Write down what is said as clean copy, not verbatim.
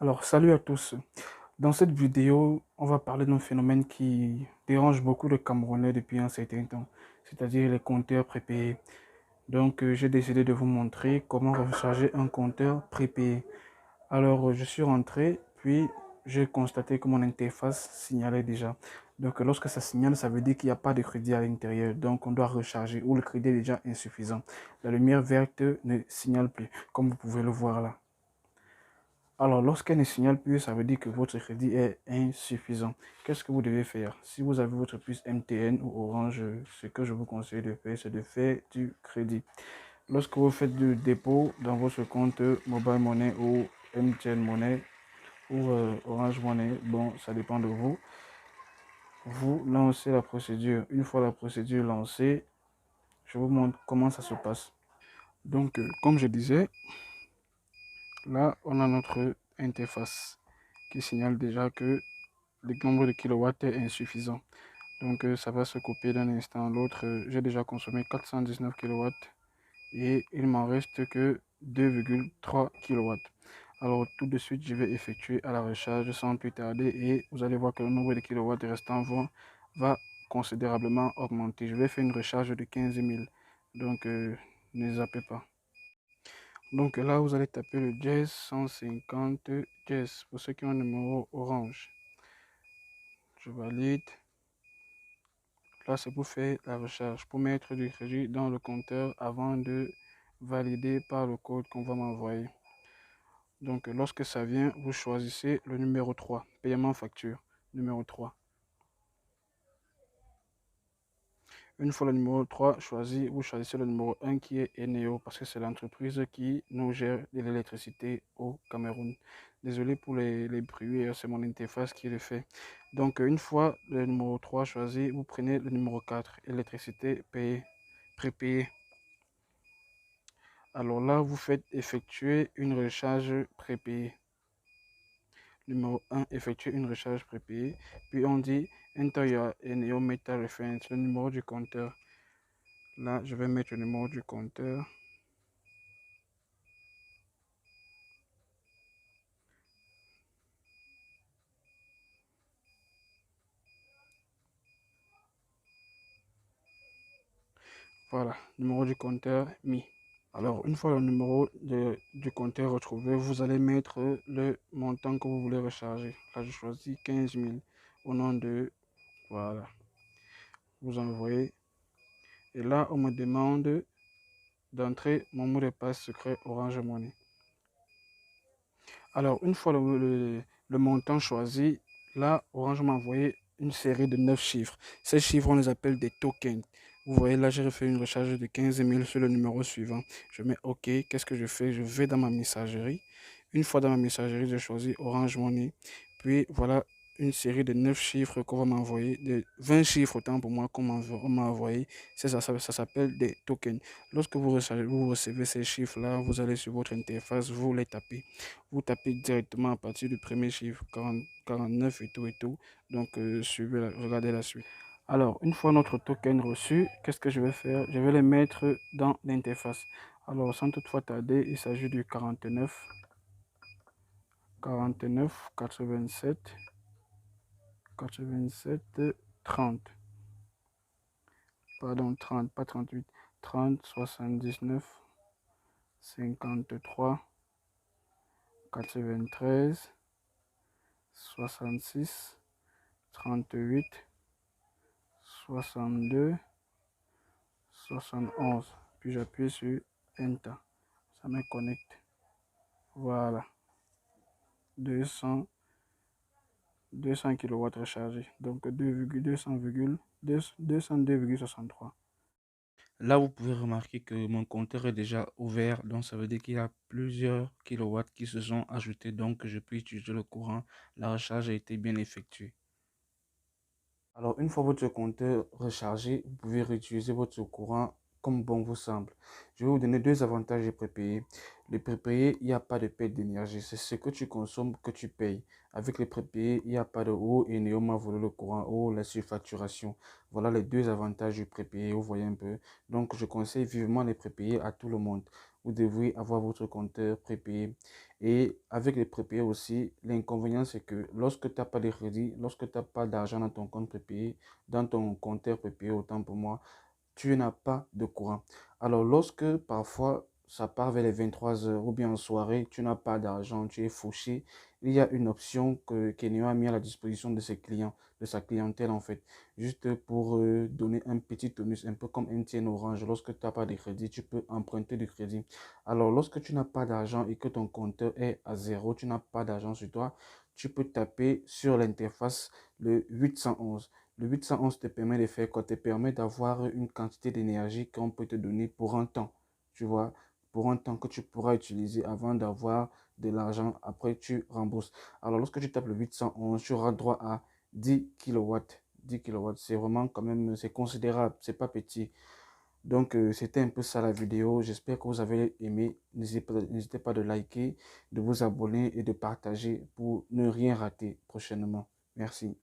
Alors, salut à tous. Dans cette vidéo, on va parler d'un phénomène qui dérange beaucoup de Camerounais depuis un certain temps, c'est-à-dire les compteurs prépayés. Donc, j'ai décidé de vous montrer comment recharger un compteur prépayé. Alors, je suis rentré, puis j'ai constaté que mon interface signalait déjà. Donc, lorsque ça signale, ça veut dire qu'il n'y a pas de crédit à l'intérieur. Donc, on doit recharger ou le crédit est déjà insuffisant. La lumière verte ne signale plus, comme vous pouvez le voir là. Alors, lorsqu'elle ne signale plus, ça veut dire que votre crédit est insuffisant. Qu'est-ce que vous devez faire? Si vous avez votre puce MTN ou Orange, ce que je vous conseille de faire, c'est de faire du crédit. Lorsque vous faites du dépôt dans votre compte Mobile Money ou MTN Money ou Orange Money, bon, ça dépend de vous. Vous lancez la procédure. Une fois la procédure lancée, je vous montre comment ça se passe. Donc, comme je disais, là, on a notre interface qui signale déjà que le nombre de kilowatts est insuffisant. Donc ça va se couper d'un instant à l'autre. J'ai déjà consommé 419 kilowatts et il m'en reste que 2,3 kilowatts. Alors tout de suite, je vais effectuer à la recharge sans plus tarder et vous allez voir que le nombre de kilowatts restants va considérablement augmenter. Je vais faire une recharge de 15 000. Donc ne zappez pas. Donc là, vous allez taper le Jazz 150 Jazz pour ceux qui ont un numéro orange. Je valide. Là, c'est pour faire la recherche, pour mettre du crédit dans le compteur avant de valider par le code qu'on va m'envoyer. Donc, lorsque ça vient, vous choisissez le numéro 3, paiement facture, numéro 3. Une fois le numéro 3 choisi, vous choisissez le numéro 1 qui est Eneo parce que c'est l'entreprise qui nous gère de l'électricité au Cameroun. Désolé pour les bruits, c'est mon interface qui le fait. Donc, une fois le numéro 3 choisi, vous prenez le numéro 4, électricité payée, prépayée. Alors là, vous faites effectuer une recharge prépayée. Numéro 1, effectuer une recharge prépayée. Puis on dit Enter your Eneo Meter Reference, le numéro du compteur. Là, je vais mettre le numéro du compteur. Voilà, numéro du compteur mis. Alors, une fois le numéro du compteur retrouvé, vous allez mettre le montant que vous voulez recharger. Là, je choisis 15 000 au nom de... Voilà. Vous envoyez. Et là, on me demande d'entrer mon mot de passe secret Orange Money. Alors, une fois le montant choisi, là, Orange m'a envoyé une série de 9 chiffres. Ces chiffres, on les appelle des tokens. Vous voyez, là, j'ai fait une recharge de 15 000 sur le numéro suivant. Je mets OK. Qu'est-ce que je fais? Je vais dans ma messagerie. Une fois dans ma messagerie, je choisis Orange Money. Puis, voilà une série de 9 chiffres qu'on va m'envoyer, de 20 chiffres autant pour moi qu'on m'a envoyé. Ça s'appelle des tokens. Lorsque vous recevez ces chiffres-là, vous allez sur votre interface, vous les tapez. Vous tapez directement à partir du premier chiffre, 40, 49 et tout et tout. Donc, regardez la suite. Alors, une fois notre token reçu, qu'est-ce que je vais faire? Je vais les mettre dans l'interface. Alors, sans toutefois tarder, il s'agit du 49, 49, 87, 87, 30. Pardon, 30, pas 38. 30, 79, 53, 93, 66, 38, 62, 71. Puis j'appuie sur Enter. Ça me connecte. Voilà. 200, 200 kW rechargés. Donc 202,63. Là, vous pouvez remarquer que mon compteur est déjà ouvert. Donc, ça veut dire qu'il y a plusieurs kilowatts qui se sont ajoutés. Donc, je peux utiliser le courant. La recharge a été bien effectuée. Alors, une fois votre compteur rechargé, vous pouvez réutiliser votre courant comme bon vous semble. Je vais vous donner deux avantages des prépayés. Les prépayés, il n'y a pas de perte d'énergie. C'est ce que tu consommes que tu payes. Avec les prépayés, il n'y a pas de haut et Eneo m'a volé le courant ou la surfacturation. Voilà les deux avantages du prépayé. Vous voyez un peu. Donc, je conseille vivement les prépayés à tout le monde. Vous devez avoir votre compteur prépayé. Et avec les prépayés aussi, l'inconvénient, c'est que lorsque tu n'as pas de crédit, lorsque tu n'as pas d'argent dans ton compte prépayé, dans ton compteur prépayé, autant pour moi, tu n'as pas de courant. Alors, lorsque parfois ça part vers les 23 heures ou bien en soirée, tu n'as pas d'argent, tu es fauché, il y a une option que Kenyo a mis à la disposition de ses clients, de sa clientèle en fait, juste pour donner un petit tonus, un peu comme MTN Orange. Lorsque tu n'as pas de crédit, tu peux emprunter du crédit. Alors, lorsque tu n'as pas d'argent et que ton compteur est à zéro, tu n'as pas d'argent sur toi, tu peux taper sur l'interface le 811. Le 811 te permet de faire quoi? Te permet d'avoir une quantité d'énergie qu'on peut te donner pour un temps. Tu vois, pour un temps que tu pourras utiliser avant d'avoir de l'argent. Après, tu rembourses. Alors, lorsque tu tapes le 811, tu auras droit à 10 kilowatts. 10 kilowatts, c'est vraiment quand même, c'est considérable, c'est pas petit. Donc, c'était un peu ça la vidéo. J'espère que vous avez aimé. N'hésitez pas de liker, de vous abonner et de partager pour ne rien rater prochainement. Merci.